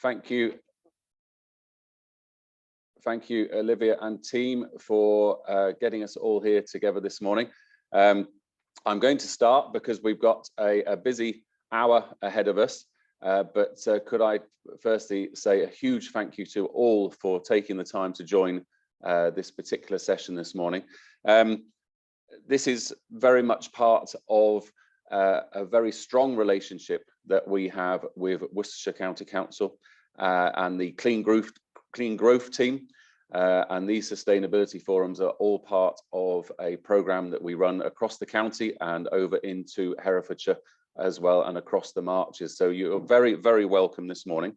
Thank you. Thank you, Olivia and team, for getting us all here together this morning. I'm going to start because we've got a busy hour ahead of us. But could I firstly say a huge thank you to all for taking the time to join this particular session this morning. This is very much part of a very strong relationship that we have with Worcestershire County Council and the Clean Growth team. And these sustainability forums are all part of a programme that we run across the county and over into Herefordshire as well, and across the marches. So you're very, very welcome this morning.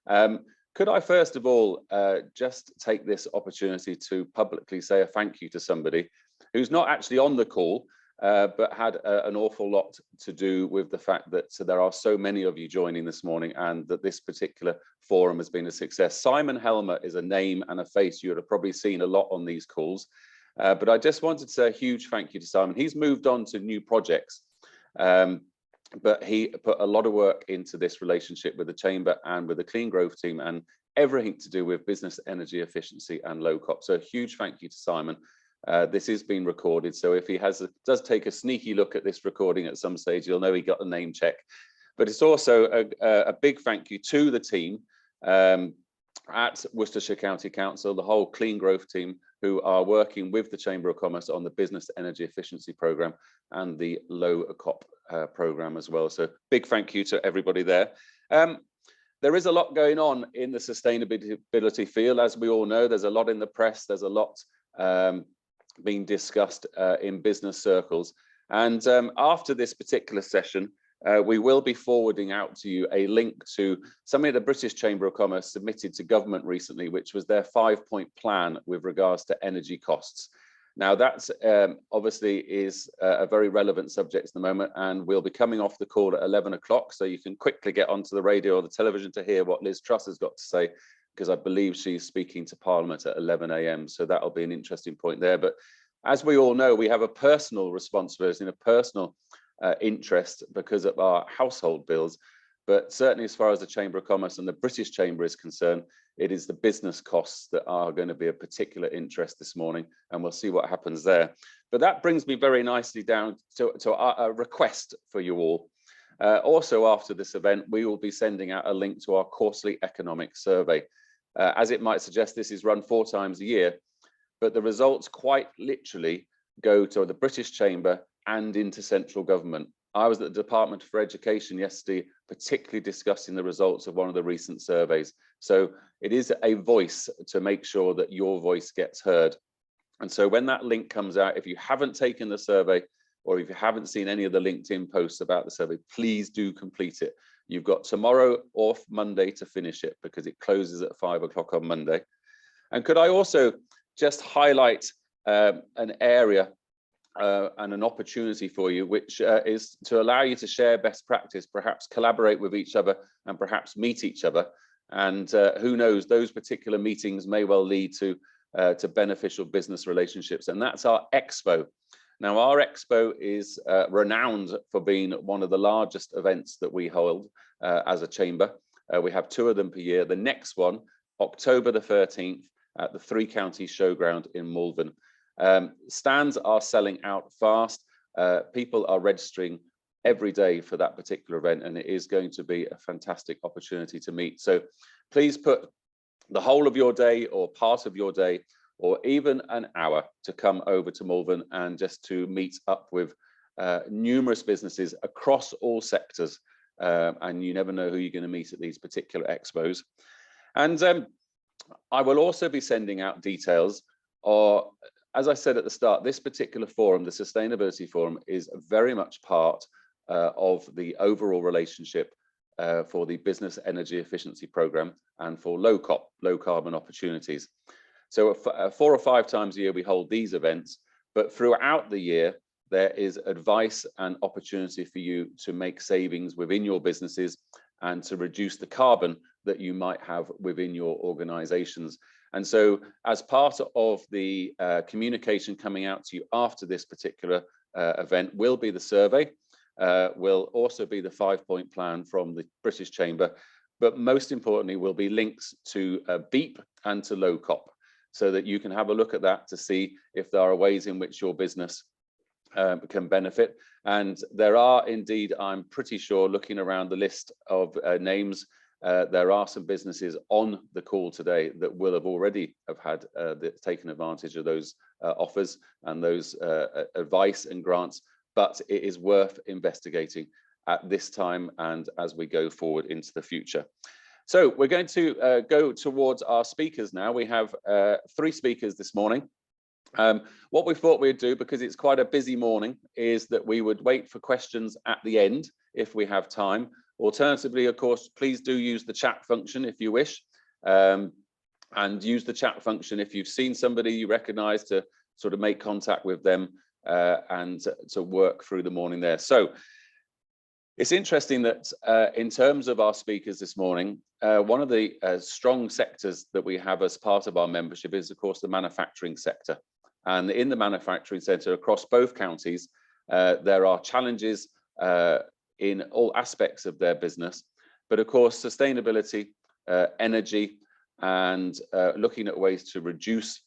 Could I first of all just take this opportunity to publicly say a thank you to somebody who's not actually on the call, but had an awful lot to do with the fact that there are so many of you joining this morning and that this particular forum has been a success. Simon Helmer is a name and a face you would have probably seen a lot on these calls. But I just wanted to say a huge thank you to Simon. He's moved on to new projects. But he put a lot of work into this relationship with the Chamber and with the Clean Growth team and everything to do with business energy efficiency and low COP. So a huge thank you to Simon. This is being recorded, so if he does take a sneaky look at this recording at some stage, you'll know he got a name check. But it's also a big thank you to the team at Worcestershire County Council, the whole Clean Growth team, who are working with the Chamber of Commerce on the Business Energy Efficiency Programme and the Low COP programme as well. So big thank you to everybody there. There is a lot going on in the sustainability field. As we all know, there's a lot in the press, there's a lot being discussed in business circles. And after this particular session, we will be forwarding out to you a link to something the British Chamber of Commerce submitted to government recently, which was their 5-point plan with regards to energy costs. Now that's obviously is a very relevant subject at the moment, and we'll be coming off the call at 11 o'clock, so you can quickly get onto the radio or the television to hear what Liz Truss has got to say, because I believe she's speaking to Parliament at 11 a.m. So that'll be an interesting point there. But as we all know, we have a personal responsibility and a personal interest because of our household bills. But certainly as far as the Chamber of Commerce and the British Chamber is concerned, it is the business costs that are going to be of particular interest this morning, and we'll see what happens there. But that brings me very nicely down to a request for you all. Also after this event, we will be sending out a link to our quarterly economic survey. As it might suggest, this is run 4 times a year, but the results quite literally go to the British Chamber and into central government. I was at the Department for Education yesterday, particularly discussing the results of one of the recent surveys. So it is a voice to make sure that your voice gets heard. And so when that link comes out, if you haven't taken the survey, or if you haven't seen any of the LinkedIn posts about the survey, please do complete it. You've got tomorrow or Monday to finish it, because it closes at 5 o'clock on Monday. And could I also just highlight an area and an opportunity for you, which is to allow you to share best practice, perhaps collaborate with each other and perhaps meet each other. And who knows, those particular meetings may well lead to beneficial business relationships. And that's our expo. Now, our expo is renowned for being one of the largest events that we hold as a chamber. We have 2 of them per year. The next one, October the 13th, at the 3 Counties Showground in Malvern. Stands are selling out fast. People are registering every day for that particular event, and it is going to be a fantastic opportunity to meet. So please put the whole of your day or part of your day, or even an hour, to come over to Malvern and just to meet up with numerous businesses across all sectors. And you never know who you're going to meet at these particular expos. And I will also be sending out details, or as I said at the start, this particular forum, the Sustainability Forum, is very much part of the overall relationship for the Business Energy Efficiency Programme and for low COP, low carbon opportunities. So 4 or 5 times a year we hold these events, but throughout the year there is advice and opportunity for you to make savings within your businesses and to reduce the carbon that you might have within your organizations. And so as part of the communication coming out to you after this particular event will be the survey, will also be the 5-point plan from the British Chamber. but most importantly will be links to BEEP and to low COP, so that you can have a look at that to see if there are ways in which your business can benefit. And there are indeed, I'm pretty sure, looking around the list of names, there are some businesses on the call today that will have already had taken advantage of those offers and those advice and grants, but it is worth investigating at this time and as we go forward into the future. So we're going to go towards our speakers now. We have 3 speakers this morning. What we thought we'd do, because it's quite a busy morning, is that we would wait for questions at the end if we have time. Alternatively, of course, please do use the chat function if you wish, and use the chat function if you've seen somebody you recognize to sort of make contact with them and to work through the morning there. So it's interesting that in terms of our speakers this morning, one of the strong sectors that we have as part of our membership is, of course, the manufacturing sector. And in the manufacturing sector across both counties, there are challenges in all aspects of their business. But of course, sustainability, energy, and looking at ways to reduce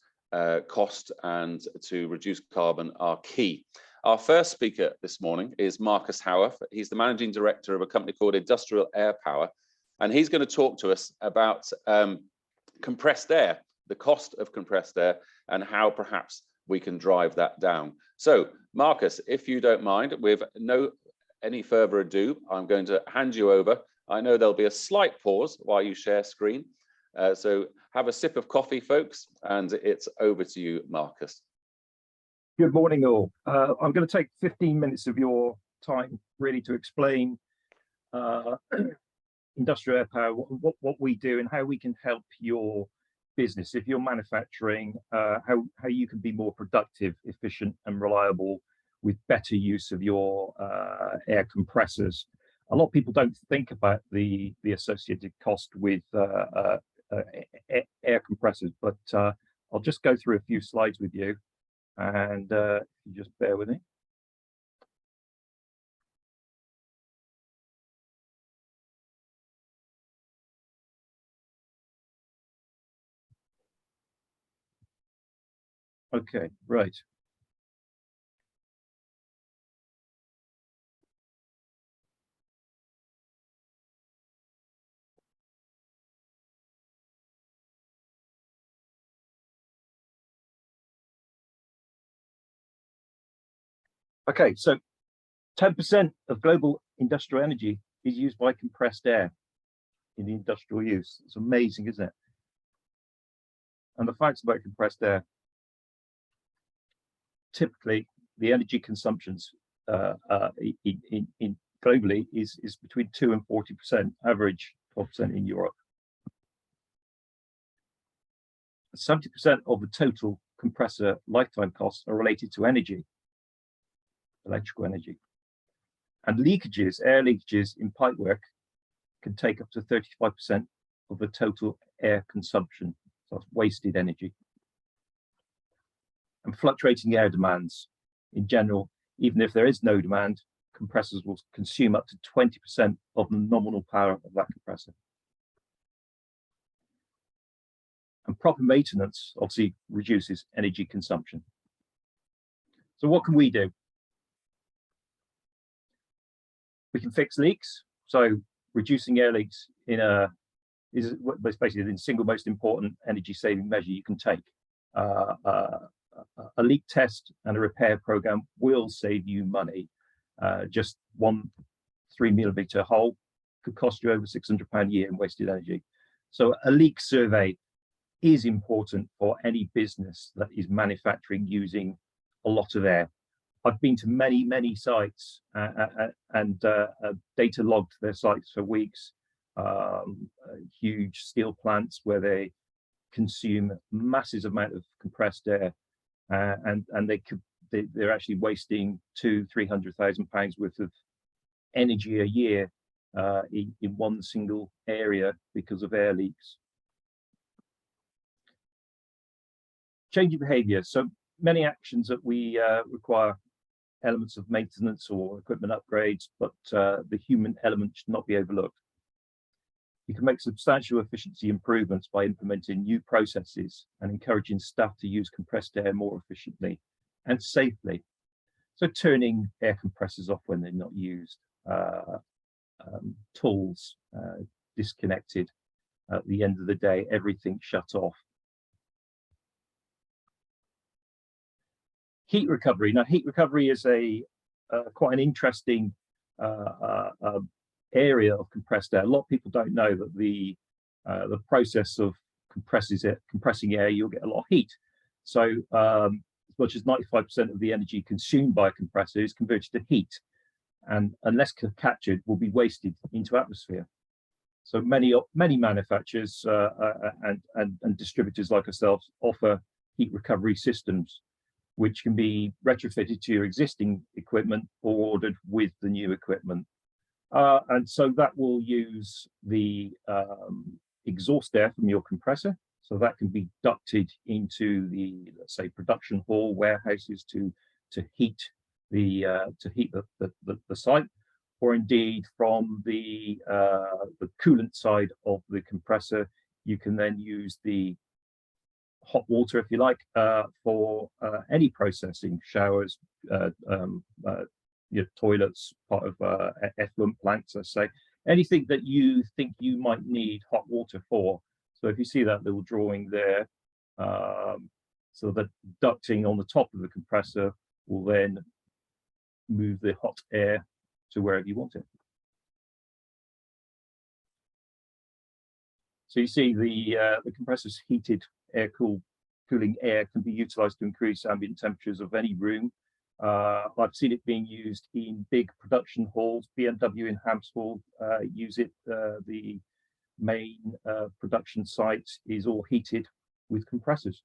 cost and to reduce carbon are key. Our first speaker this morning is Marcus Howarth. He's the managing director of a company called Industrial Air Power, and he's going to talk to us about compressed air, the cost of compressed air, and how perhaps we can drive that down. So, Marcus, if you don't mind, with any further ado, I'm going to hand you over. I know there'll be a slight pause while you share screen. So have a sip of coffee, folks, and it's over to you, Marcus. Good morning, all. I'm going to take 15 minutes of your time really to explain Industrial Air Power, what we do and how we can help your business. If you're manufacturing, how you can be more productive, efficient and reliable with better use of your air compressors. A lot of people don't think about the associated cost with air compressors, but I'll just go through a few slides with you, and you just bear with me. Okay, right. Okay, so 10% of global industrial energy is used by compressed air in the industrial use. It's amazing, isn't it? And the facts about compressed air: typically, the energy consumptions in globally is between 2 and 40%, average 12% in Europe. 70% of the total compressor lifetime costs are related to energy, electrical energy. And leakages, air leakages in pipework can take up to 35% of the total air consumption. So that's wasted energy. And fluctuating air demands in general, even if there is no demand, compressors will consume up to 20% of the nominal power of that compressor. And proper maintenance obviously reduces energy consumption. So what can we do? We can fix leaks. So reducing air leaks is basically the single most important energy saving measure you can take. A leak test and a repair program will save you money. Just one 3mm hole could cost you over £600 a year in wasted energy. So a leak survey is important for any business that is manufacturing using a lot of air. I've been to many sites and data logged their sites for weeks. Huge steel plants where they consume massive amount of compressed air, and they're actually wasting £200,000-300,000 worth of energy a year in one single area because of air leaks. Changing behaviour. So many actions that we require elements of maintenance or equipment upgrades, but the human element should not be overlooked. You can make substantial efficiency improvements by implementing new processes and encouraging staff to use compressed air more efficiently and safely. So turning air compressors off when they're not used, tools disconnected at the end of the day, everything shut off. Heat recovery. Now, heat recovery is quite an interesting area of compressed air. A lot of people don't know that the process of compressing air, you'll get a lot of heat. So as much as 95% of the energy consumed by a compressor is converted to heat, and unless captured, will be wasted into atmosphere. So many manufacturers and distributors like ourselves offer heat recovery systems, which can be retrofitted to your existing equipment or ordered with the new equipment. And so that will use the exhaust air from your compressor. So that can be ducted into the, let's say, production hall, warehouses to heat the site, or indeed from the coolant side of the compressor, you can then use the hot water, if you like, for any processing, showers, your toilets, part of effluent plants, let's say, anything that you think you might need hot water for. So if you see that little drawing there, so the ducting on the top of the compressor will then move the hot air to wherever you want it. So you see the compressor's heated cooling air can be utilized to increase ambient temperatures of any room. I've seen it being used in big production halls. BMW in Hampshire use it. The main production site is all heated with compressors.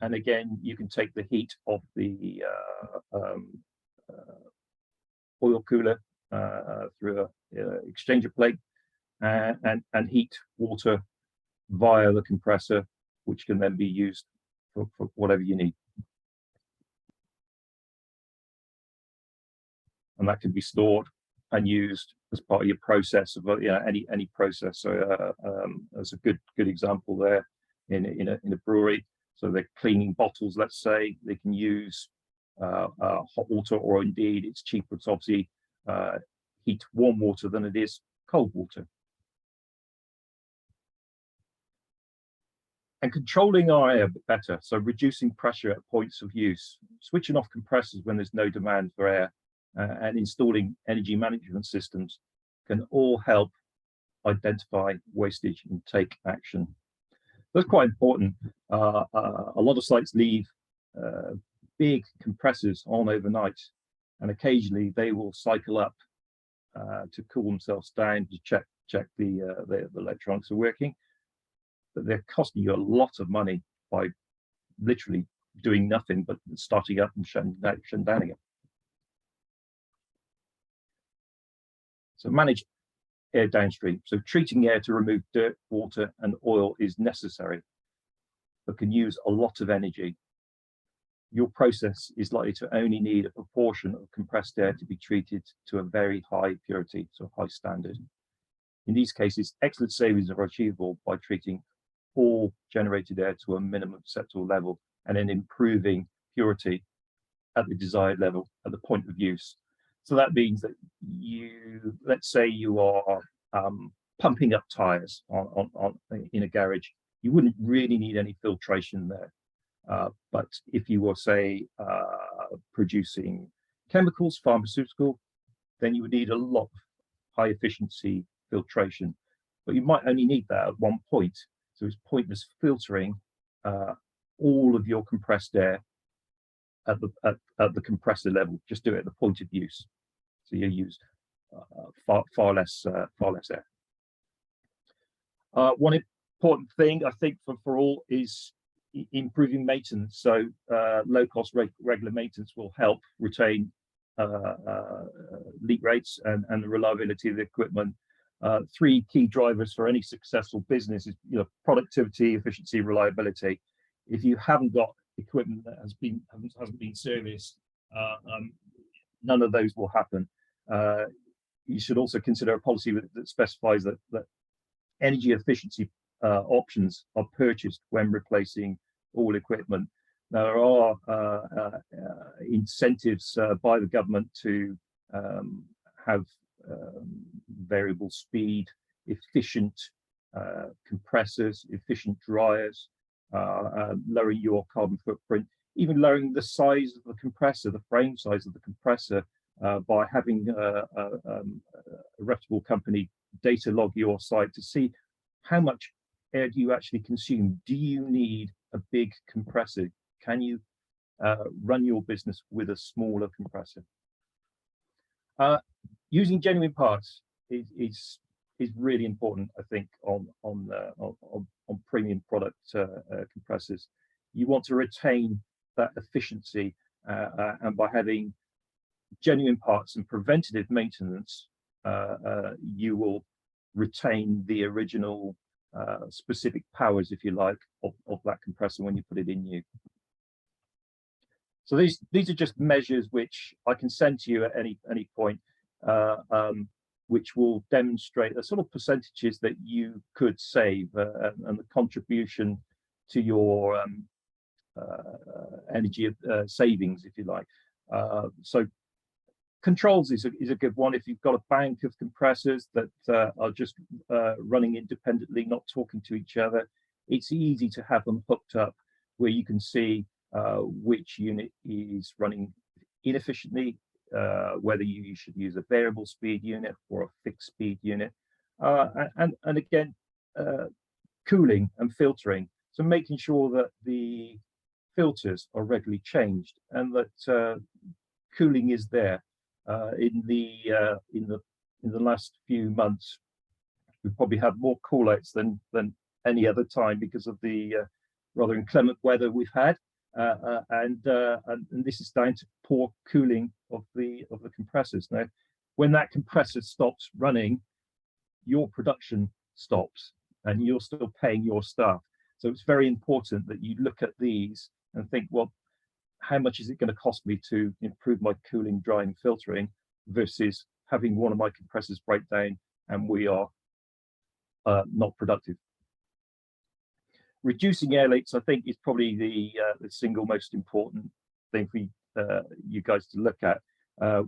And again, you can take the heat of the oil cooler through an exchanger plate and heat water via the compressor, which can then be used for whatever you need. And that can be stored and used as part of your process of any process. So as a good example there in a brewery. So they're cleaning bottles, let's say, they can use hot water, or indeed it's cheaper to obviously heat warm water than it is cold water. And controlling our air a bit better, so reducing pressure at points of use, switching off compressors when there's no demand for air, and installing energy management systems can all help identify wastage and take action. That's quite important. A lot of sites leave big compressors on overnight, and occasionally they will cycle up to cool themselves down to check the electronics are working. But they're costing you a lot of money by literally doing nothing but starting up and shutting down again. So manage air downstream. So treating air to remove dirt, water, and oil is necessary, but can use a lot of energy. Your process is likely to only need a proportion of compressed air to be treated to a very high purity, so high standard. In these cases, excellent savings are achievable by treating all generated air to a minimum acceptable level and then improving purity at the desired level at the point of use. So that means that let's say you are pumping up tires in a garage, you wouldn't really need any filtration there. But if you were, say, producing chemicals, pharmaceutical, then you would need a lot of high efficiency filtration. But you might only need that at one point. So it's pointless filtering all of your compressed air at the compressor level. Just do it at the point of use. So you use far less air. One important thing I think for all is improving maintenance. So low-cost regular maintenance will help retain leak rates and the reliability of the equipment. Three key drivers for any successful business is productivity, efficiency, reliability. If you haven't got equipment that hasn't been serviced, none of those will happen. you should also consider a policy that specifies that energy efficiency options are purchased when replacing all equipment. Now, there are incentives by the government to have variable speed, efficient compressors, efficient dryers, lowering your carbon footprint, even lowering the size of the compressor, the frame size of the compressor, by having a reputable company data log your site to see how much air do you actually consume. Do you need a big compressor? Can you run your business with a smaller compressor? Using genuine parts is really important, I think, on premium product compressors. You want to retain that efficiency, and by having genuine parts and preventative maintenance, you will retain the original specific powers, if you like, of that compressor when you put it in new. So these are just measures which I can send to you at any point, which will demonstrate the sort of percentages that you could save, and the contribution to your energy savings, if you like. So controls is a good one. If you've got a bank of compressors that are just running independently, not talking to each other, it's easy to have them hooked up where you can see which unit is running inefficiently, whether you should use a variable speed unit or a fixed speed unit, and again, cooling and filtering. So making sure that the filters are regularly changed and that cooling is there. In the last few months, we've probably had more call-outs than any other time because of the rather inclement weather we've had, and this is down to poor cooling of the compressors. Now, when that compressor stops running, your production stops, and you're still paying your staff. So it's very important that you look at these and think, well, how much is it going to cost me to improve my cooling, drying, filtering, versus having one of my compressors break down and we are not productive. Reducing air leaks, I think, is probably the single most important thing for you guys to look at.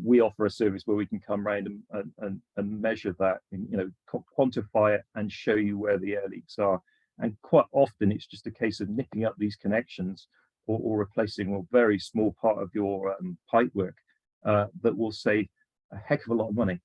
We offer a service where we can come around and measure that, and quantify it and show you where the air leaks are. And quite often it's just a case of nipping up these connections or replacing a very small part of your pipe work that will save a heck of a lot of money.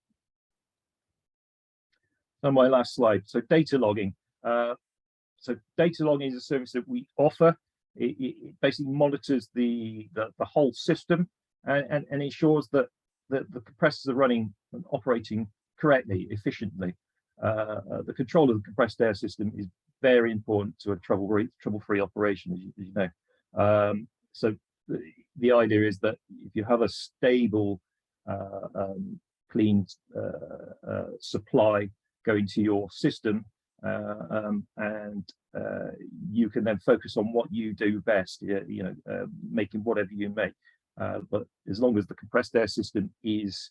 On my last slide, so data logging. So data logging is a service that we offer. It basically monitors the whole system and ensures that the compressors are running and operating correctly, efficiently. The control of the compressed air system is very important to a trouble-free operation, as you know. So the idea is that if you have a stable, clean supply going to your system, and you can then focus on what you do best, making whatever you make. But as long as the compressed air system is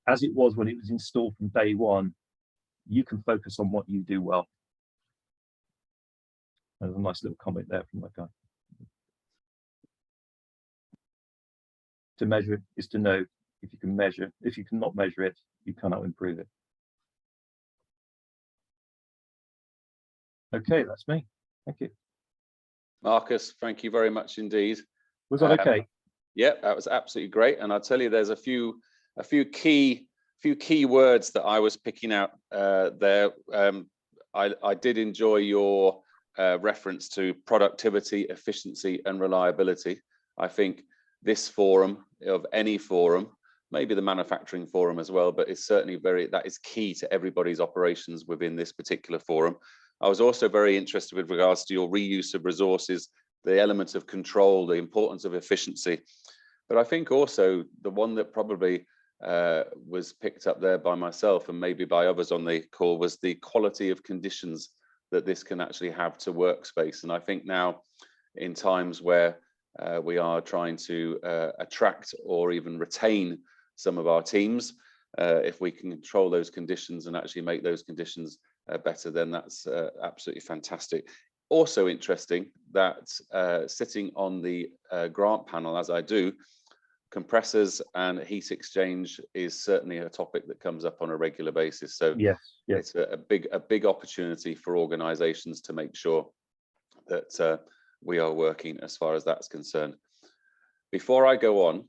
as it was when it was installed from day one, you can focus on what you do well. There's a nice little comment there from that guy. To measure it is to know. If you can measure, if you cannot measure it, you cannot improve it. Okay, that's me. Thank you. Marcus, thank you very much indeed. Was that okay? Yeah, that was absolutely great. And I'll tell you, there's a few key words that I was picking out there. I did enjoy your reference to productivity, efficiency, and reliability. I think this forum, of any forum, maybe the manufacturing forum as well, but it's certainly that is key to everybody's operations within this particular forum. I was also very interested with regards to your reuse of resources, the elements of control, the importance of efficiency. But I think also the one that probably was picked up there by myself and maybe by others on the call was the quality of conditions that this can actually have to workspace. And I think now, in times where we are trying to attract or even retain some of our teams, if we can control those conditions and actually make those conditions better, then that's absolutely fantastic. Also interesting that sitting on the grant panel, as I do, compressors and heat exchange is certainly a topic that comes up on a regular basis. So yes, it's a big opportunity for organisations to make sure that we are working as far as that's concerned. Before I go on,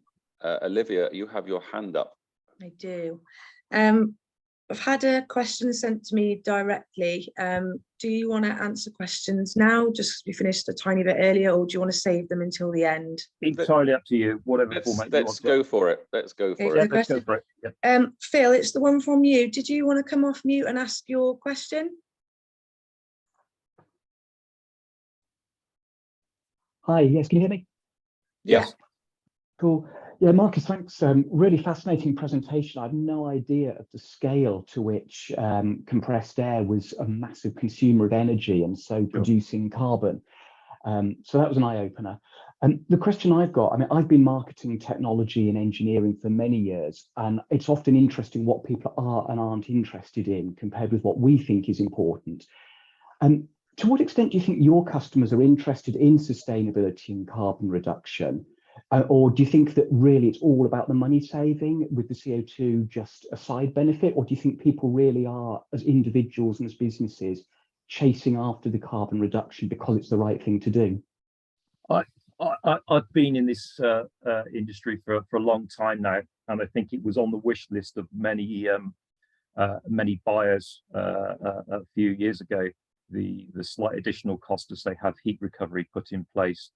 Olivia, you have your hand up. I do. I've had a question sent to me directly. Do you want to answer questions now, just because we finished a tiny bit earlier, or do you want to save them until the end? Entirely up to you, whatever format you want. Let's go for it. Let's go for Yeah, it. let's go for it. Yeah. Phil, it's the one from you. Did you want to come off mute and ask your question? Hi, yes, can you hear me? Yes. Cool. Yeah, Marcus, thanks. Really fascinating presentation. I had no idea of the scale to which compressed air was a massive consumer of energy and so producing carbon. So that was an eye-opener. And the question I've got, I mean, I've been marketing technology and engineering for many years, and it's often interesting what people are and aren't interested in compared with what we think is important. And to what extent do you think your customers are interested in sustainability and carbon reduction? Or do you think that really it's all about the money saving with the CO2 just a side benefit? Or do you think people really are, as individuals and as businesses, chasing after the carbon reduction because it's the right thing to do? I've been in this industry for a long time now, and I think it was on the wish list of many buyers a few years ago. The slight additional cost to say have heat recovery put in place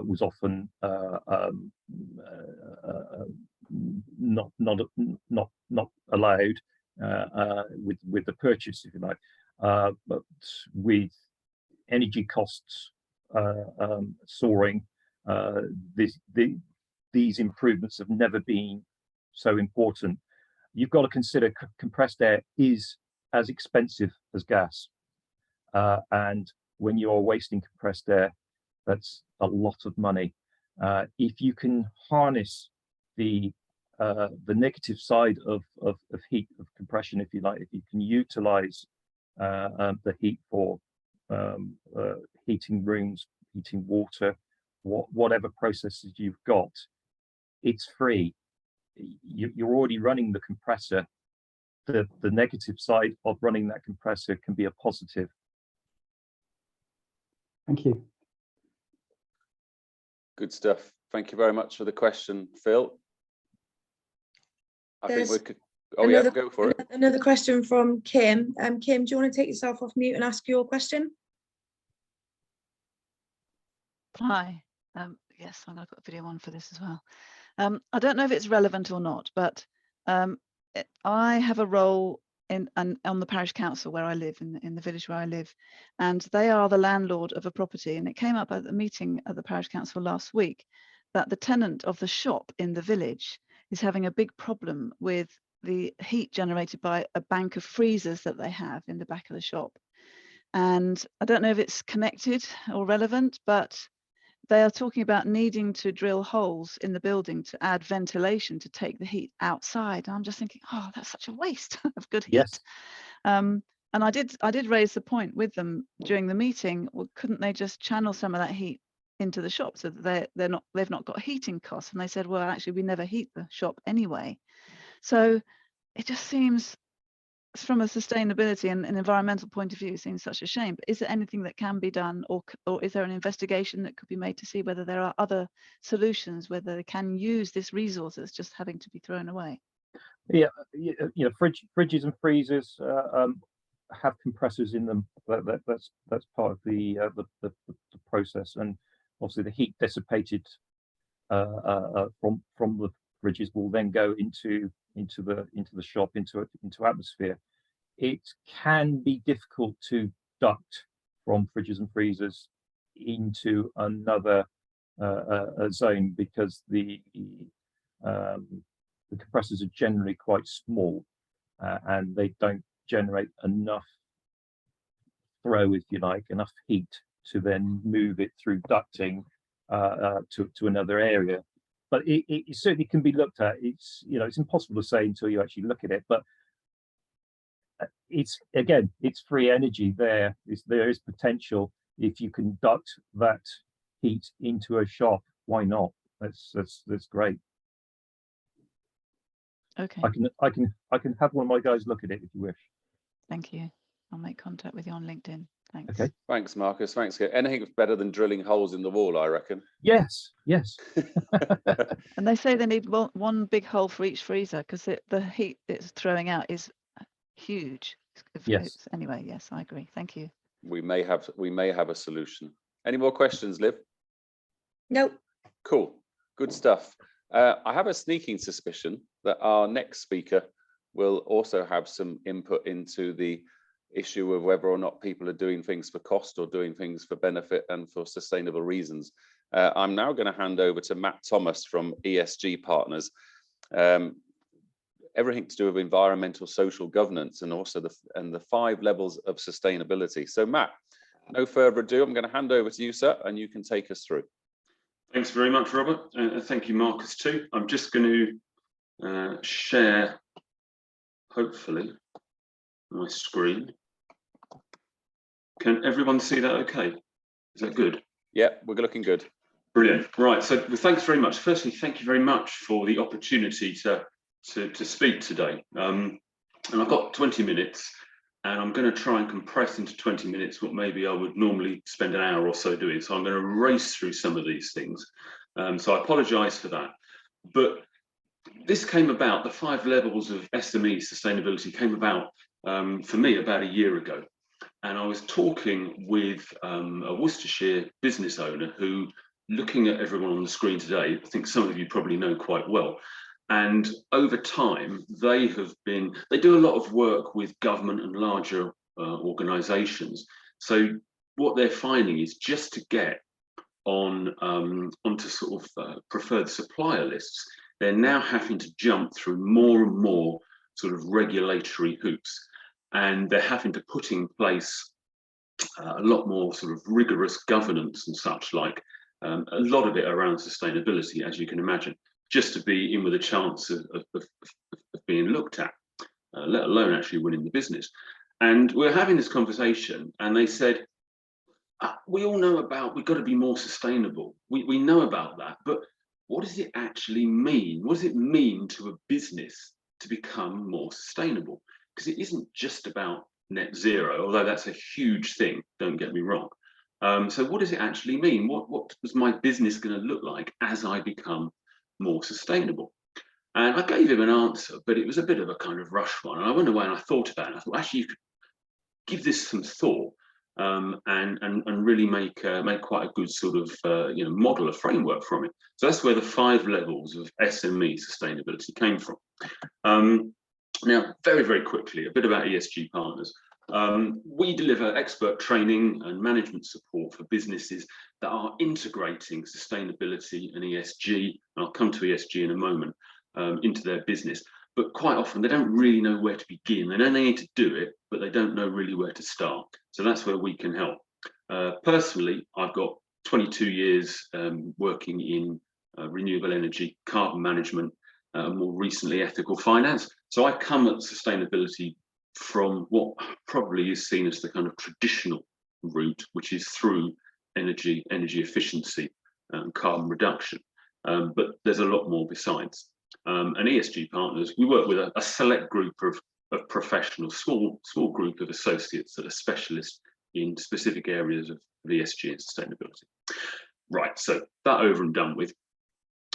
was often not allowed with the purchase, if you like. But with energy costs soaring, these improvements have never been so important. You've got to consider compressed air is as expensive as gas. And when you are wasting compressed air, that's a lot of money. If you can harness the negative side of heat, of compression, if you like, if you can utilize the heat for heating rooms, heating water, whatever processes you've got, it's free. You're already running the compressor. The negative side of running that compressor can be a positive. Thank you. Good stuff. Thank you very much for the question, Phil. I think we could. Oh yeah, go for it. Another question from Kim. Kim, do you want to take yourself off mute and ask your question? Hi. Yes, I'm going to put a video on for this as well. I don't know if it's relevant or not, but I have a role on the parish council where I live, in the village where I live, and they are the landlord of a property. And it came up at the meeting at the parish council last week that the tenant of the shop in the village is having a big problem with the heat generated by a bank of freezers that they have in the back of the shop. And I don't know if it's connected or relevant, but they are talking about needing to drill holes in the building to add ventilation to take the heat outside. And I'm just thinking, oh, that's such a waste of good heat. Yes. And I did raise the point with them during the meeting. Well, couldn't they just channel some of that heat into the shop so that they've not got heating costs? And they said, well, actually, we never heat the shop anyway. So it just seems, from a sustainability and an environmental point of view, seems such a shame. But is there anything that can be done, or is there an investigation that could be made to see whether there are other solutions, whether they can use this resource that's just having to be thrown away? Yeah, you know, fridges and freezers have compressors in them. That's part of the process, and obviously the heat dissipated from the fridges will then go into the shop, into atmosphere. It can be difficult to duct from fridges and freezers into another zone because the compressors are generally quite small and they don't generate enough throw, if you like, enough heat to then move it through ducting to another area. but it certainly can be looked at. It's, you know, it's impossible to say until you actually look at it, but it's, again, it's free energy there. There is potential. If you can duct that heat into a shop, why not? That's great. Okay, I can have one of my guys look at it if you wish. thank you. I'll make contact with you on LinkedIn. Thanks. Okay. Thanks, Marcus. Thanks. Anything's better than drilling holes in the wall, I reckon. Yes, yes. And they say they need one big hole for each freezer because the heat it's throwing out is huge. Yes. Anyway, yes, I agree. Thank you. We may have a solution. Any more questions, Liv? Nope. Cool. Good stuff. I have a sneaking suspicion that our next speaker will also have some input into the issue of whether or not people are doing things for cost or doing things for benefit and for sustainable reasons. I'm now going to hand over to Matt Thomas from ESG Partners. Everything to do with environmental, social governance, and also the 5 levels of sustainability. So Matt, no further ado, I'm going to hand over to you, sir, and you can take us through. Thanks very much, Robert. Thank you, Marcus, too. I'm just going to share, hopefully, my screen. Can everyone see that okay? Is that good? Yeah, we're looking good. Brilliant. Right, so thanks very much. Firstly, thank you very much for the opportunity to speak today. And I've got 20 minutes, and I'm going to try and compress into 20 minutes what maybe I would normally spend an hour or so doing. So I'm going to race through some of these things. So I apologise for that. But this came about, the 5 levels of SME sustainability came about for me about a year ago. And I was talking with a Worcestershire business owner who, looking at everyone on the screen today, I think some of you probably know quite well. And over time, they do a lot of work with government and larger organisations. So what they're finding is just to get onto sort of preferred supplier lists, they're now having to jump through more and more sort of regulatory hoops. And they're having to put in place a lot more sort of rigorous governance and such like, a lot of it around sustainability, as you can imagine, just to be in with a chance of being looked at, let alone actually winning the business. And we're having this conversation, and they said, we all know about, we've got to be more sustainable. We know about that, but what does it actually mean? What does it mean to a business to become more sustainable? Because it isn't just about net zero, although that's a huge thing, don't get me wrong. So what does it actually mean? What is my business going to look like as I become more sustainable? And I gave him an answer, but it was a bit of a kind of rush one. And I went away and I thought about it. I thought, actually, you could give this some thought and really make quite a good sort of model, a framework from it. So that's where the 5 levels of SME sustainability came from. Now, very, very quickly, a bit about ESG Partners. We deliver expert training and management support for businesses that are integrating sustainability and ESG, and I'll come to ESG in a moment, into their business. But quite often they don't really know where to begin. They know they need to do it, but they don't know really where to start. So that's where we can help. Personally, I've got 22 years working in renewable energy, carbon management, more recently ethical finance. So I come at sustainability from what probably is seen as the kind of traditional route, which is through energy efficiency and carbon reduction. But there's a lot more besides. And ESG Partners, we work with a select group of professionals, small group of associates that are specialists in specific areas of ESG and sustainability. Right, so that over and done with.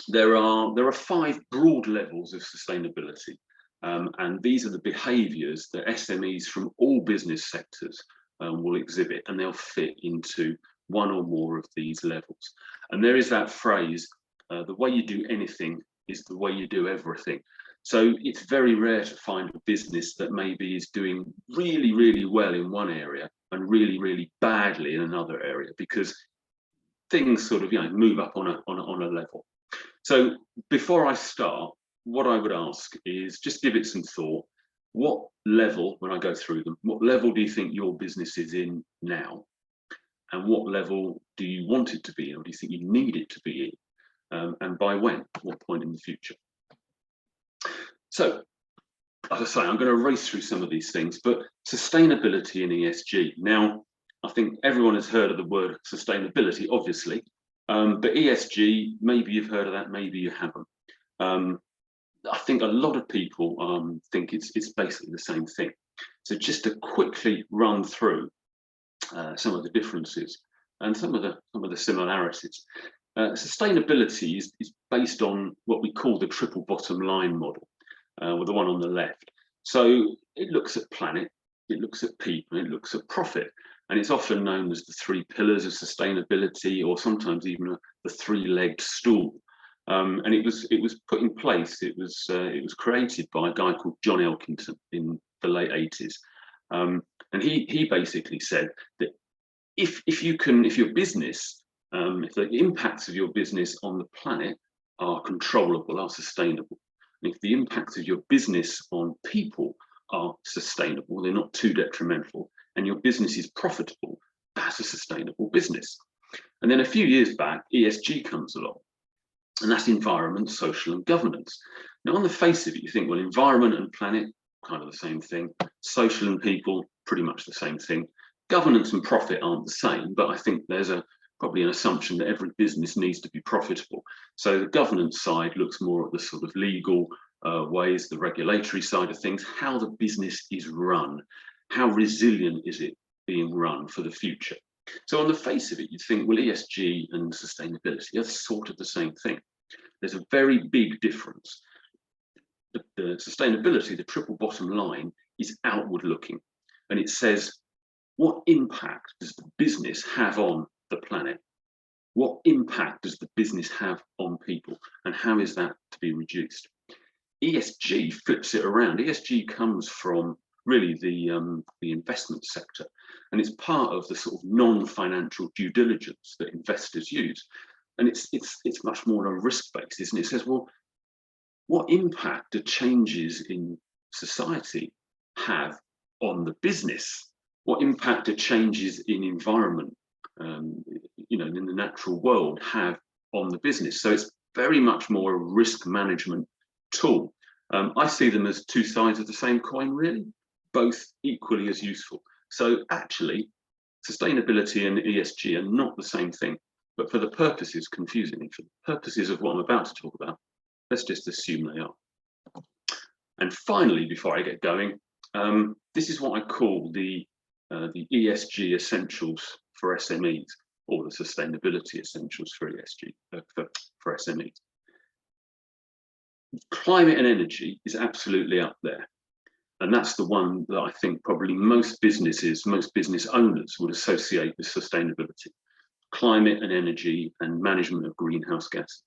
There are 5 broad levels of sustainability, and these are the behaviours that SMEs from all business sectors will exhibit, and they'll fit into one or more of these levels. And there is that phrase, the way you do anything is the way you do everything. So it's very rare to find a business that maybe is doing really, really well in one area and really, really badly in another area, because things sort of move up on a level. So before I start, what I would ask is just give it some thought. What level, when I go through them, what level do you think your business is in now? And what level do you want it to be in, or do you think you need it to be in? and by when, at what point in the future. So, as I say, I'm going to race through some of these things, but sustainability and ESG. Now, I think everyone has heard of the word sustainability, obviously, but ESG, maybe you've heard of that, maybe you haven't. I think a lot of people think it's basically the same thing. So just to quickly run through some of the differences and some of the similarities. Sustainability is based on what we call the triple bottom line model, with the one on the left. So it looks at planet, it looks at people, it looks at profit, and it's often known as the 3 pillars of sustainability, or sometimes even the 3-legged stool. And it was put in place. It was created by a guy called John Elkington in the late 80s, and he basically said that if your business, if the impacts of your business on the planet are controllable, are sustainable, and if the impacts of your business on people are sustainable, they're not too detrimental, and your business is profitable, that's a sustainable business. And then a few years back, ESG comes along, and that's environment, social, and governance. Now, on the face of it, you think, well, environment and planet, kind of the same thing. Social and people, pretty much the same thing. Governance and profit aren't the same, but I think there's probably an assumption that every business needs to be profitable. So the governance side looks more at the sort of legal ways, the regulatory side of things, how the business is run, how resilient is it being run for the future. So on the face of it, you'd think, well, ESG and sustainability are sort of the same thing. There's a very big difference. The sustainability, the triple bottom line, is outward looking, and it says, what impact does the business have on the planet? What impact does the business have on people, and how is that to be reduced? ESG flips it around. ESG comes from really the investment sector, and it's part of the sort of non-financial due diligence that investors use, and it's much more on a risk basis, isn't it? It says, well, what impact do changes in society have on the business? What impact do changes in environment, in the natural world, have on the business? So it's very much more a risk management tool. I see them as two sides of the same coin, really, both equally as useful. So actually, sustainability and ESG are not the same thing, but for the purposes, confusingly, for the purposes of what I'm about to talk about, let's just assume they are. And finally, before I get going, this is what I call the ESG essentials for SMEs, or the sustainability essentials for ESG, for SMEs. Climate and energy is absolutely up there. And that's the one that I think probably most business owners would associate with sustainability. Climate and energy and management of greenhouse gases.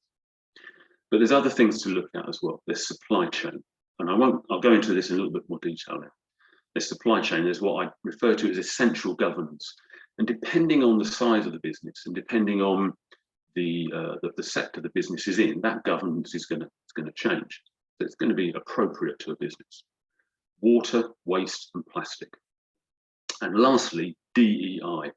But there's other things to look at as well. There's supply chain. And I'll go into this in a little bit more detail now. There's supply chain. There's what I refer to as essential governance. And depending on the size of the business and depending on the sector the business is in, that governance is going to change. So it's going to be appropriate to a business. Water, waste, and plastic. And lastly, DEI,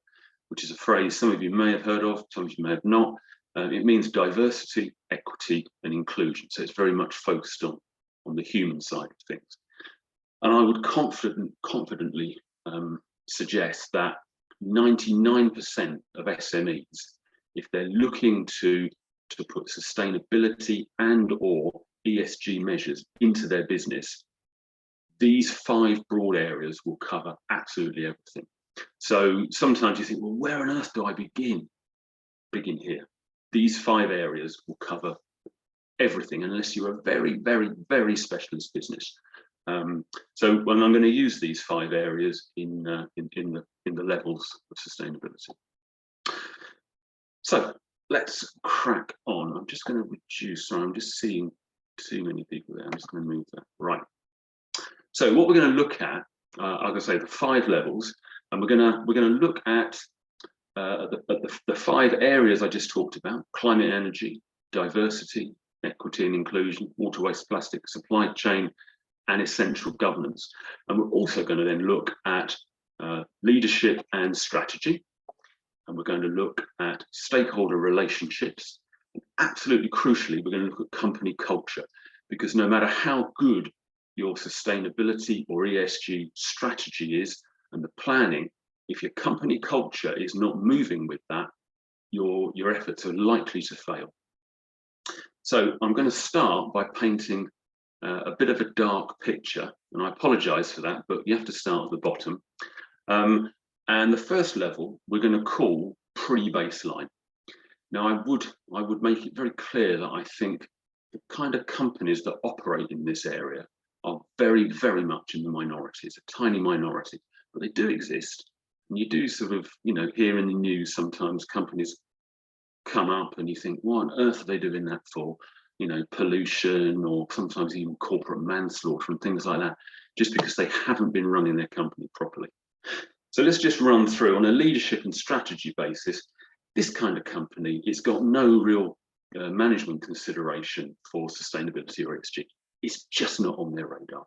which is a phrase some of you may have heard of, some of you may have not. It means diversity, equity, and inclusion. So it's very much focused on the human side of things. And I would confidently suggest that 99% of SMEs, if they're looking to put sustainability and or ESG measures into their business, these 5 broad areas will cover absolutely everything. So sometimes you think, well, where on earth do I begin? Begin here. These 5 areas will cover everything, unless you're a very, very, very specialist business. So when I'm going to use these 5 areas in the levels of sustainability. So let's crack on. I'm just going to reduce. Sorry, I'm just seeing too many people there. I'm just going to move that. Right. So what we're going to look at, like I say, the 5 levels, and we're going to look at the 5 areas I just talked about: climate, energy, diversity, equity and inclusion, water, waste, plastic, supply chain, and essential governance. And we're also going to then look at leadership and strategy, and we're going to look at stakeholder relationships, Absolutely crucially, we're going to look at company culture, because no matter how good your sustainability or ESG strategy is and the planning, if your company culture is not moving with that, your efforts are likely to fail. So I'm going to start by painting a bit of a dark picture, and I apologize for that, but you have to start at the bottom. And the first level we're going to call pre-baseline. Now, I would make it very clear that I think the kind of companies that operate in this area are very, very much in the minority. It's a tiny minority, but they do exist. And you do sort of, hear in the news sometimes companies come up and you think, what on earth are they doing that for? Pollution, or sometimes even corporate manslaughter and things like that, just because they haven't been running their company properly. So let's just run through on a leadership and strategy basis. This kind of company, it's got no real management consideration for sustainability or ESG. It's just not on their radar.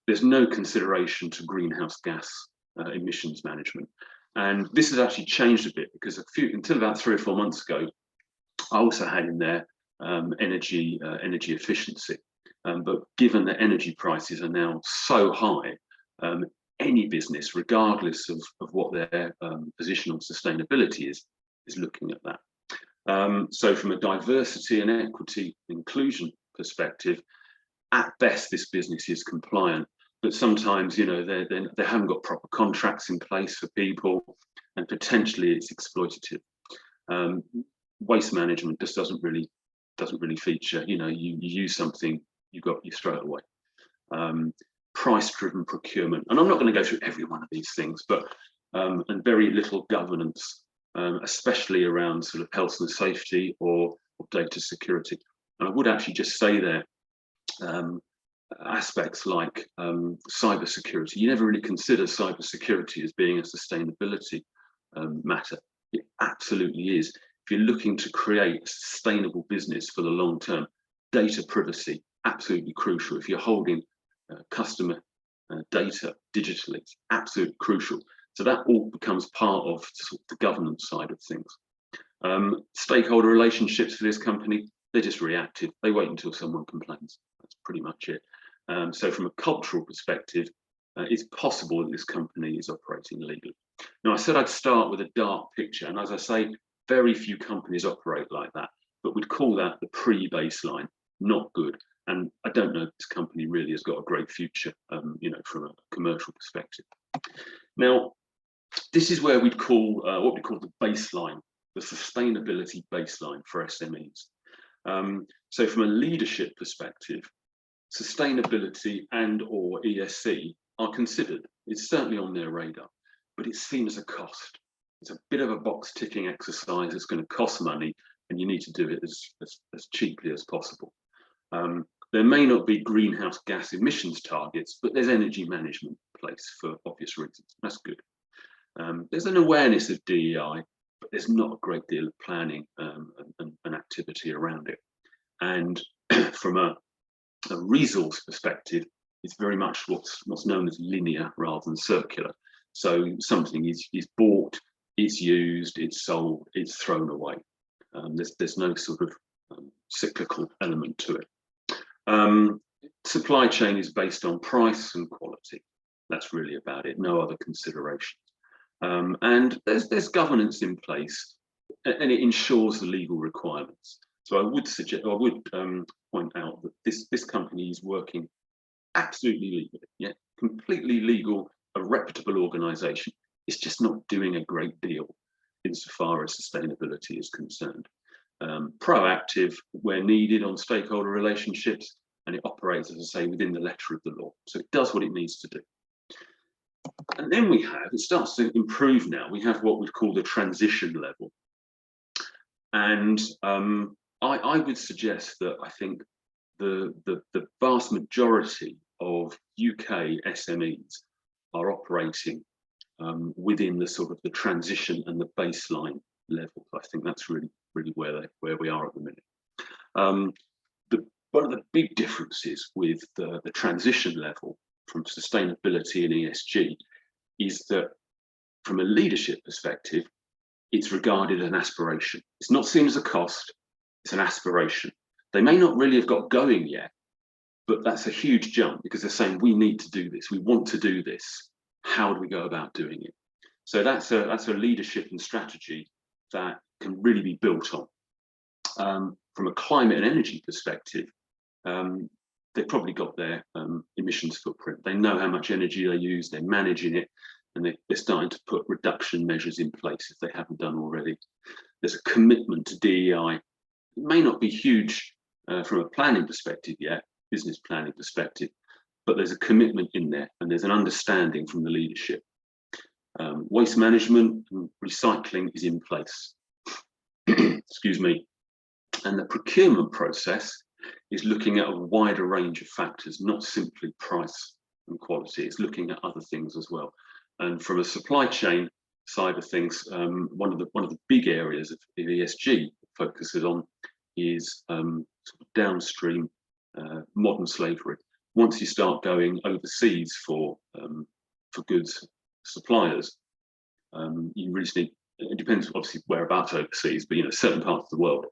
There's no consideration to greenhouse gas emissions management. And this has actually changed a bit, because until about 3 or 4 months ago, I also had in there energy efficiency. But given that energy prices are now so high, any business, regardless of what their position on sustainability is looking at that. So from a diversity and equity inclusion perspective, at best, this business is compliant, but sometimes, they haven't got proper contracts in place for people, and potentially it's exploitative. Waste management just doesn't really feature. You use something, you throw it away. Price-driven procurement, and I'm not going to go through every one of these things, but and very little governance, especially around sort of health and safety or data security. And I would actually just say there, aspects like cyber security. You never really consider cyber security as being a sustainability matter. It absolutely is. If you're looking to create a sustainable business for the long term, data privacy, absolutely crucial. If you're holding customer data digitally, it's absolutely crucial. So that all becomes part of the governance side of things. Stakeholder relationships for this company, they're just reactive. They wait until someone complains. That's pretty much it. So from a cultural perspective, it's possible that this company is operating illegally. Now, I said I'd start with a dark picture, and as I say, very few companies operate like that, but we'd call that the pre-baseline, not good. And I don't know if this company really has got a great future, from a commercial perspective. Now, this is where we'd call what we call the baseline, the sustainability baseline for SMEs. So from a leadership perspective, sustainability and/or ESG are considered. It's certainly on their radar, but it's seen as a cost. It's a bit of a box ticking exercise. It's going to cost money, and you need to do it as cheaply as possible. There may not be greenhouse gas emissions targets, but there's energy management in place for obvious reasons. That's good. There's an awareness of DEI, but there's not a great deal of planning and activity around it. And from a resource perspective, it's very much what's known as linear rather than circular. So something is bought, it's used, it's sold, it's thrown away. There's no sort of cyclical element to it. Supply chain is based on price and quality. That's really about it. No other considerations. And there's governance in place, and it ensures the legal requirements. So I would point out that this company is working absolutely legally, completely legal, a reputable organisation. It's just not doing a great deal insofar as sustainability is concerned. Proactive where needed on stakeholder relationships, and it operates, as I say, within the letter of the law. So it does what it needs to do. And then it starts to improve now. We have what we'd call the transition level. And I would suggest that I think the vast majority of UK SMEs are operating within the sort of the transition and the baseline level. I think that's really where we are at the minute. One of the big differences with the transition level from sustainability and ESG is that from a leadership perspective, it's regarded as an aspiration. It's not seen as a cost, it's an aspiration. They may not really have got going yet, but that's a huge jump because they're saying, we need to do this, we want to do this. How do we go about doing it? So that's a leadership and strategy that can really be built on. From a climate and energy perspective, they've probably got their emissions footprint. They know how much energy they use, they're managing it, and they're starting to put reduction measures in place if they haven't done already. There's a commitment to DEI. It may not be huge from a planning perspective yet, business planning perspective, but there's a commitment in there and there's an understanding from the leadership. Waste management and recycling is in place. Excuse me. And the procurement process is looking at a wider range of factors, not simply price and quality. It's looking at other things as well. And from a supply chain side of things, one of the big areas of ESG focuses on is sort of downstream modern slavery. Once you start going overseas for goods suppliers, you really need, it depends obviously whereabouts overseas, but certain parts of the world,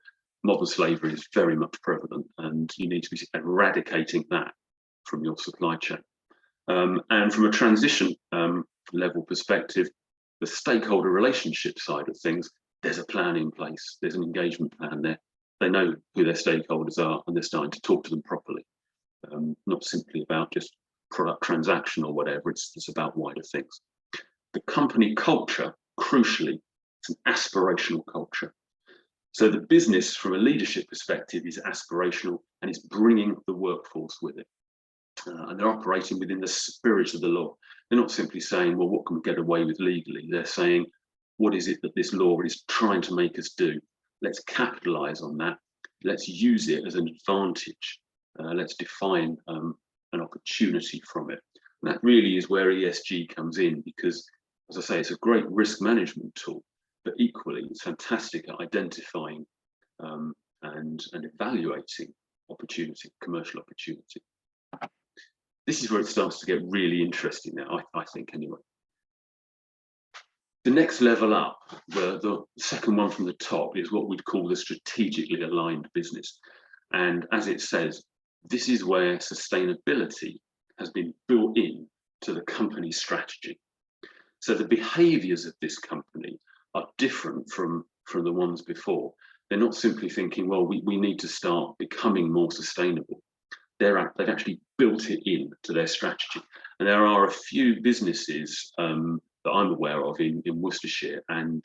modern slavery is very much prevalent, and you need to be eradicating that from your supply chain. And from a transition level perspective, the stakeholder relationship side of things, there's a plan in place, there's an engagement plan there. They know who their stakeholders are and they're starting to talk to them properly. Not simply about just product transaction or whatever, it's about wider things. The company culture, crucially, it's an aspirational culture. So the business from a leadership perspective is aspirational and it's bringing the workforce with it. And they're operating within the spirit of the law. They're not simply saying, well, what can we get away with legally? They're saying, what is it that this law is trying to make us do? Let's capitalize on that. Let's use it as an advantage. Let's define an opportunity from it. And that really is where ESG comes in, because, as I say, it's a great risk management tool, but equally it's fantastic at identifying and evaluating opportunity, commercial opportunity. This is where it starts to get really interesting now, I think, anyway. The next level up, the second one from the top, is what we'd call the strategically aligned business. And as it says, this is where sustainability has been built in to the company's strategy. So the behaviors of this company are different from the ones before. They're not simply thinking, well, we need to start becoming more sustainable. They've actually built it in to their strategy. And there are a few businesses that I'm aware of in Worcestershire, and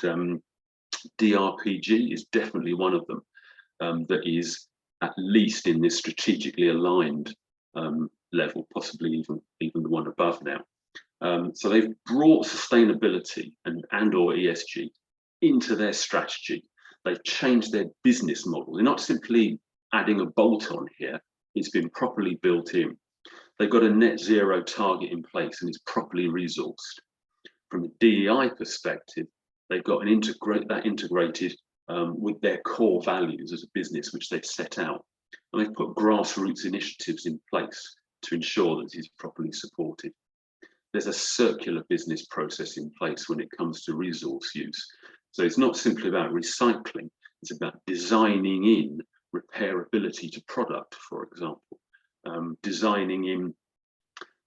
DRPG is definitely one of them that is at least in this strategically aligned level, possibly even the one above now. So they've brought sustainability and or ESG into their strategy. They've changed their business model. They're not simply adding a bolt on here. It's been properly built in. They've got a net zero target in place and it's properly resourced. From a DEI perspective, they've got integrated with their core values as a business, which they've set out. And they've put grassroots initiatives in place to ensure that it is properly supported. There's a circular business process in place when it comes to resource use. So it's not simply about recycling, it's about designing in repairability to product, for example, designing in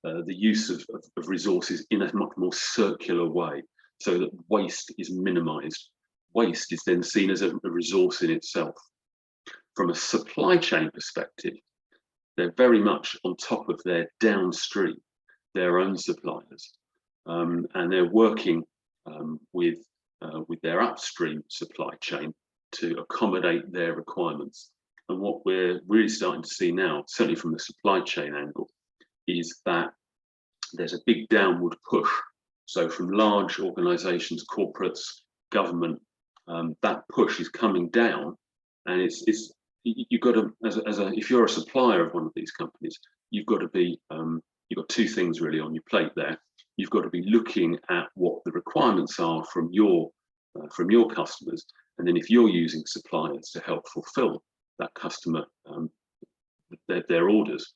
the use of resources in a much more circular way so that waste is minimized. Waste is then seen as a resource in itself. From a supply chain perspective, they're very much on top of their downstream, their own suppliers, and they're working with their upstream supply chain to accommodate their requirements. And what we're really starting to see now, certainly from the supply chain angle, is that there's a big downward push. So from large organizations, corporates, government, that push is coming down, and you've got to, if you're a supplier of one of these companies, you've got to be, you've got two things really on your plate there. You've got to be looking at what the requirements are from your customers, and then if you're using suppliers to help fulfill that customer their orders,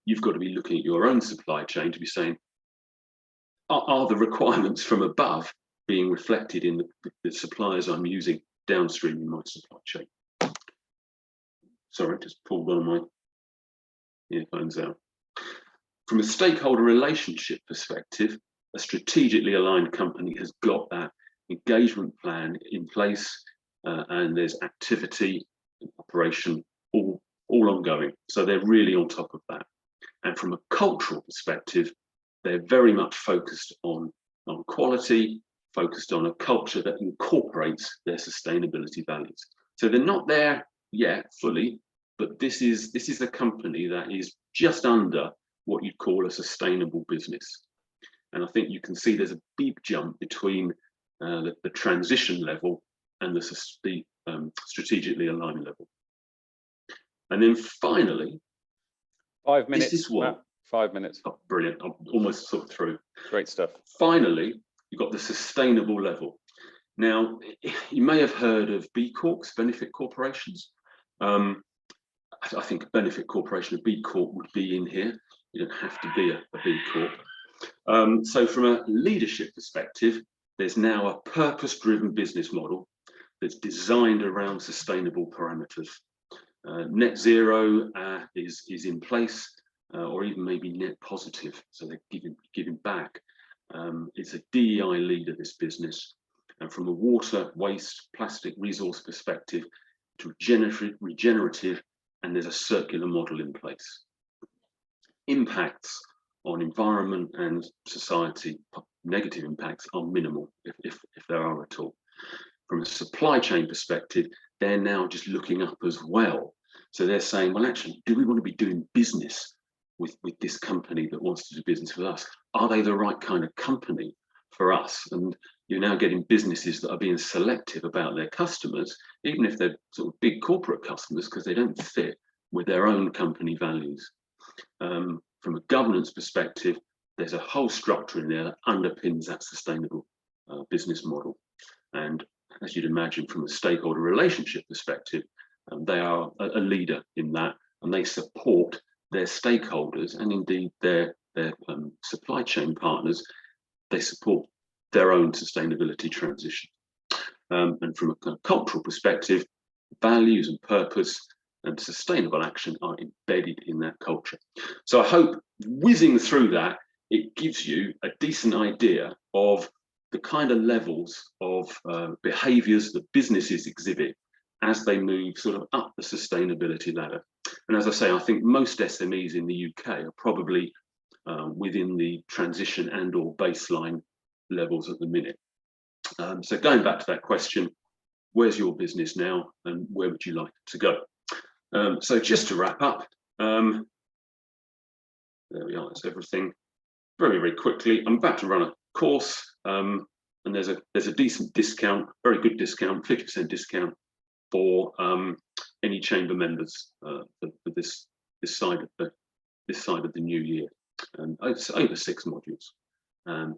you've got to be looking at your own supply chain to be saying, are the requirements from above being reflected in the suppliers I'm using downstream in my supply chain. Sorry, just pulled one of my earphones out. From a stakeholder relationship perspective, a strategically aligned company has got that engagement plan in place, and there's activity and operation all ongoing. So they're really on top of that. And from a cultural perspective, they're very much focused on quality, focused on a culture that incorporates their sustainability values. So they're not there yet fully, but this is a company that is just under what you'd call a sustainable business. And I think you can see there's a big jump between the transition level and the strategically aligned level. And then finally, 5 minutes. This is what, Matt, 5 minutes. Oh, brilliant. I'm almost sort of through. Great stuff. Finally, you've got the sustainable level. Now, you may have heard of B Corps, benefit corporations. I think a benefit corporation, a B Corp would be in here. You don't have to be a B Corp. So from a leadership perspective, there's now a purpose-driven business model that's designed around sustainable parameters. Net zero is in place, or even maybe net positive. So they're giving back. It's a DEI leader, this business. And from a water, waste, plastic resource perspective, to regenerative, and there's a circular model in place. Impacts on environment and society, negative impacts, are minimal, if there are at all. From a supply chain perspective, they're now just looking up as well. So they're saying, well, actually, do we want to be doing business with this company that wants to do business with us? Are they the right kind of company for us? And you're now getting businesses that are being selective about their customers, even if they're sort of big corporate customers, because they don't fit with their own company values. From a governance perspective, there's a whole structure in there that underpins that sustainable business model. And as you'd imagine, from a stakeholder relationship perspective, they are a leader in that, and they support their stakeholders and indeed their supply chain partners. They support their own sustainability transition. And from a cultural perspective, values and purpose and sustainable action are embedded in that culture. So I hope, whizzing through that, it gives you a decent idea of the kind of levels of behaviours that businesses exhibit as they move sort of up the sustainability ladder. And as I say, I think most SMEs in the UK are probably within the transition and or baseline levels at the minute. So going back to that question, where's your business now and where would you like it to go? So just to wrap up, there we are, that's everything. Very, very quickly, I'm about to run a course, and there's a decent discount, very good discount, 50% discount for any chamber members for this side of the new year. It's over 6 modules.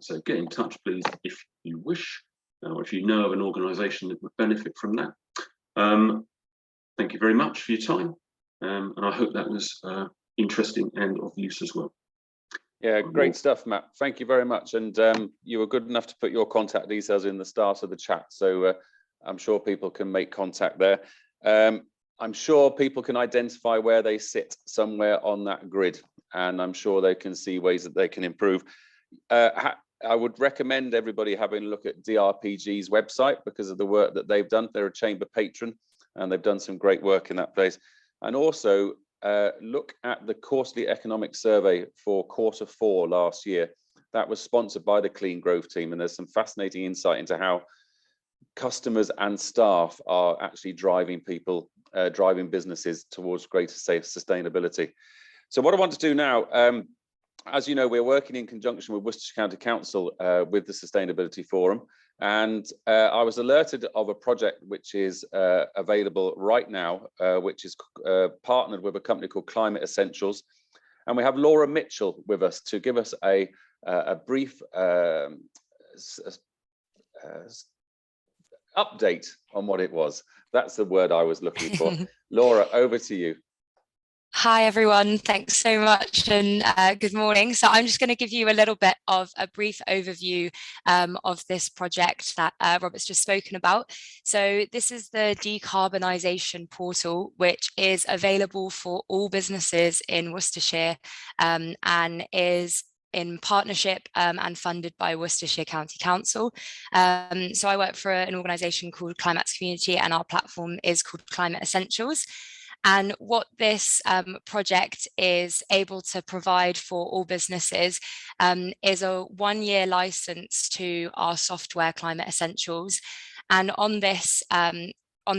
So get in touch, please, if you wish, or if you know of an organisation that would benefit from that. Thank you very much for your time, and I hope that was interesting and of use as well. Yeah, great stuff, Matt. Thank you very much. And you were good enough to put your contact details in the start of the chat, so I'm sure people can make contact there. I'm sure people can identify where they sit somewhere on that grid, and I'm sure they can see ways that they can improve. I would recommend everybody having a look at DRPG's website because of the work that they've done. They're a chamber patron, and they've done some great work in that place. And also look at the quarterly economic survey for Q4 last year. That was sponsored by the Clean Growth team, and there's some fascinating insight into how customers and staff are actually driving people, driving businesses towards greater sustainability. So what I want to do now, as you know, we're working in conjunction with Worcestershire County Council with the Sustainability Forum, and I was alerted of a project which is available right now, which is partnered with a company called Climate Essentials, and we have Laura Mitchell with us to give us a brief update on what it was. That's the word I was looking for. Laura, over to you. Hi everyone, thanks so much and good morning. So I'm just going to give you a little bit of a brief overview of this project that Robert's just spoken about. So this is the decarbonisation portal, which is available for all businesses in Worcestershire and is in partnership and funded by Worcestershire County Council. So I work for an organisation called Climate's Community, and our platform is called Climate Essentials. And what this project is able to provide for all businesses is a 1-year license to our software Climate Essentials. And on this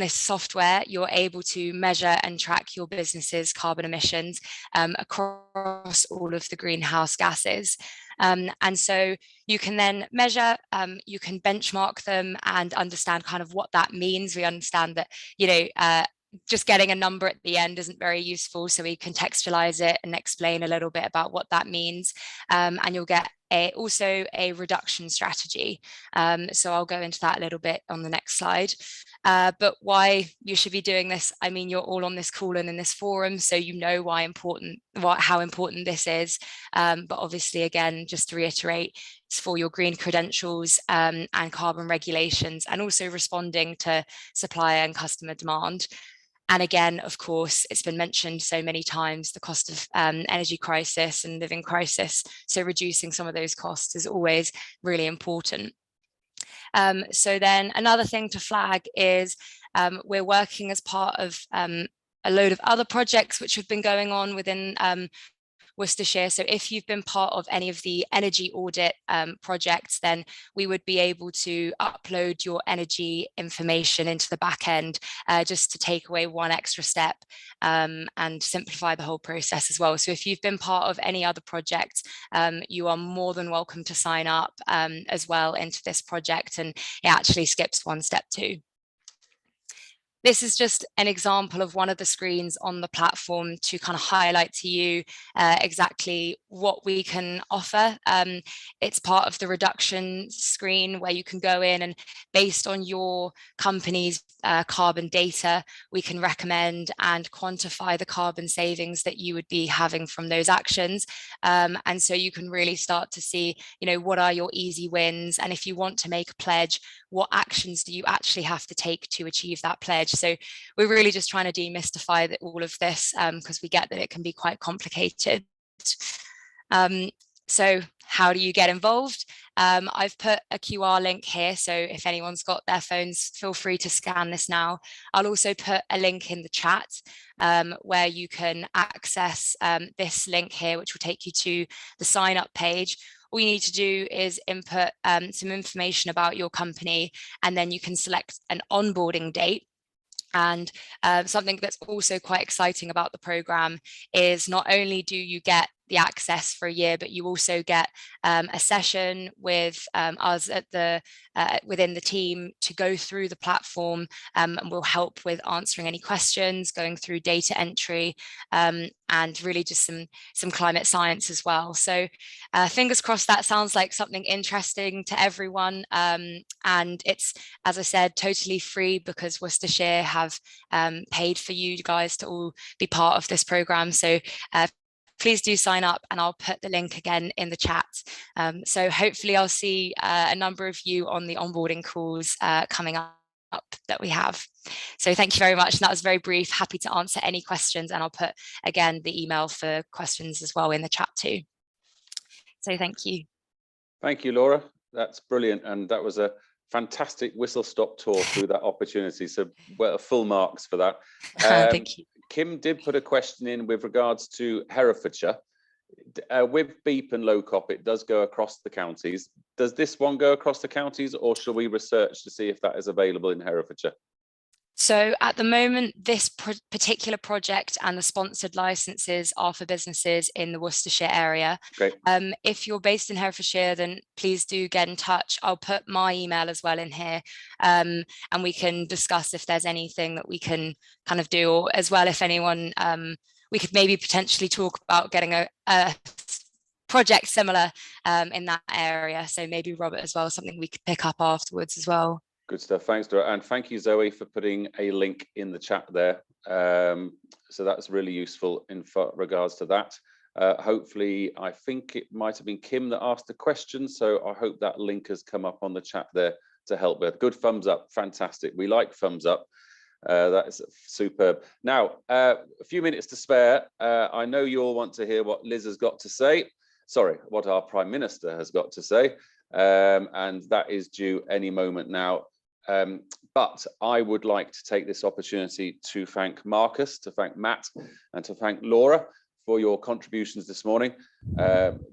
software, you're able to measure and track your business's carbon emissions across all of the greenhouse gases. And so you can then measure, you can benchmark them and understand kind of what that means. We understand that, just getting a number at the end isn't very useful, so we contextualize it and explain a little bit about what that means, and you'll get also a reduction strategy. So I'll go into that a little bit on the next slide. But why you should be doing this, I mean, you're all on this call and in this forum, so you know how important this is. But obviously, again, just to reiterate, it's for your green credentials and carbon regulations, and also responding to supplier and customer demand. And again, of course, it's been mentioned so many times, the cost of energy crisis and living crisis. So reducing some of those costs is always really important. So then another thing to flag is we're working as part of a load of other projects which have been going on within Worcestershire. So if you've been part of any of the energy audit projects, then we would be able to upload your energy information into the back end just to take away one extra step and simplify the whole process as well. So if you've been part of any other project, you are more than welcome to sign up as well into this project, and it actually skips one step too. This is just an example of one of the screens on the platform to kind of highlight to you exactly what we can offer. It's part of the reduction screen where you can go in and based on your company's carbon data, we can recommend and quantify the carbon savings that you would be having from those actions. And so you can really start to see, what are your easy wins? And if you want to make a pledge, what actions do you actually have to take to achieve that pledge? So we're really just trying to demystify all of this because we get that it can be quite complicated. So how do you get involved? I've put a QR link here, so if anyone's got their phones, feel free to scan this now. I'll also put a link in the chat where you can access this link here, which will take you to the sign up page. All you need to do is input some information about your company, and then you can select an onboarding date. And something that's also quite exciting about the program is not only do you get the access for a year, but you also get a session with us at within the team to go through the platform, and we'll help with answering any questions, going through data entry, and really just some climate science as well. So fingers crossed that sounds like something interesting to everyone. And it's, as I said, totally free because Worcestershire have paid for you guys to all be part of this program. So please do sign up, and I'll put the link again in the chat. So hopefully I'll see a number of you on the onboarding calls coming up that we have. So thank you very much. And that was very brief. Happy to answer any questions, and I'll put again the email for questions as well in the chat too. So thank you. Thank you, Laura. That's brilliant. And that was a fantastic whistle-stop tour through that opportunity. So well, full marks for that. Thank you. Kim did put a question in with regards to Herefordshire. With BEEP and low COP, it does go across the counties. Does this one go across the counties, or shall we research to see if that is available in Herefordshire? So at the moment, this particular project and the sponsored licenses are for businesses in the Worcestershire area. Great. If you're based in Herefordshire, then please do get in touch. I'll put my email as well in here, and we can discuss if there's anything that we can kind of do, or as well if anyone, we could maybe potentially talk about getting a project similar in that area. So maybe Robert as well, something we could pick up afterwards as well. Good stuff. Thanks, Dora. And thank you, Zoe, for putting a link in the chat there. So that's really useful in regards to that. Hopefully, I think it might have been Kim that asked the question, so I hope that link has come up on the chat there to help with. Good thumbs up, fantastic. We like thumbs up. That is superb. Now, a few minutes to spare. I know you all want to hear what Liz has got to say. Sorry, what our Prime Minister has got to say. And that is due any moment now. But I would like to take this opportunity to thank Marcus, to thank Matt, and to thank Laura for your contributions this morning.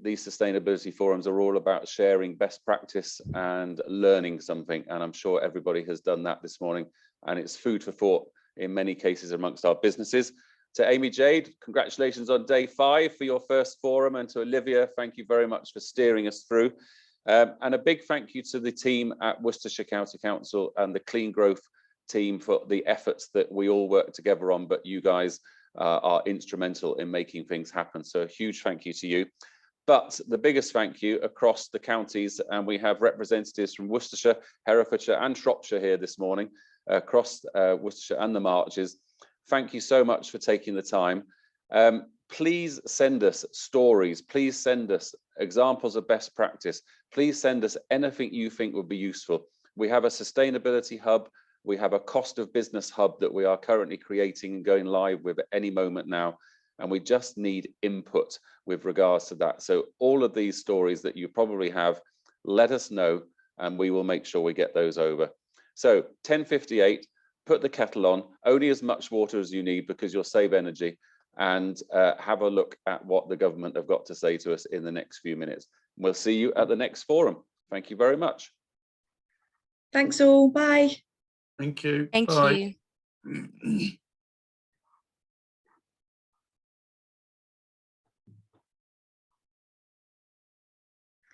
These sustainability forums are all about sharing best practice and learning something, and I'm sure everybody has done that this morning, and it's food for thought in many cases amongst our businesses. To Amy Jade, congratulations on day 5 for your first forum, and to Olivia, thank you very much for steering us through. And a big thank you to the team at Worcestershire County Council and the Clean Growth team for the efforts that we all work together on, but you guys are instrumental in making things happen. So a huge thank you to you. But the biggest thank you across the counties, and we have representatives from Worcestershire, Herefordshire and Shropshire here this morning, across Worcestershire and the Marches. Thank you so much for taking the time. Please send us stories. Please send us examples of best practice. Please send us anything you think would be useful. We have a sustainability hub. We have a cost of business hub that we are currently creating and going live with at any moment now. And we just need input with regards to that. So all of these stories that you probably have, let us know and we will make sure we get those over. So 10:58, put the kettle on, only as much water as you need because you'll save energy, and have a look at what the government have got to say to us in the next few minutes. We'll see you at the next forum. Thank you very much. Thanks all, bye. Thank you. Thank Bye. you.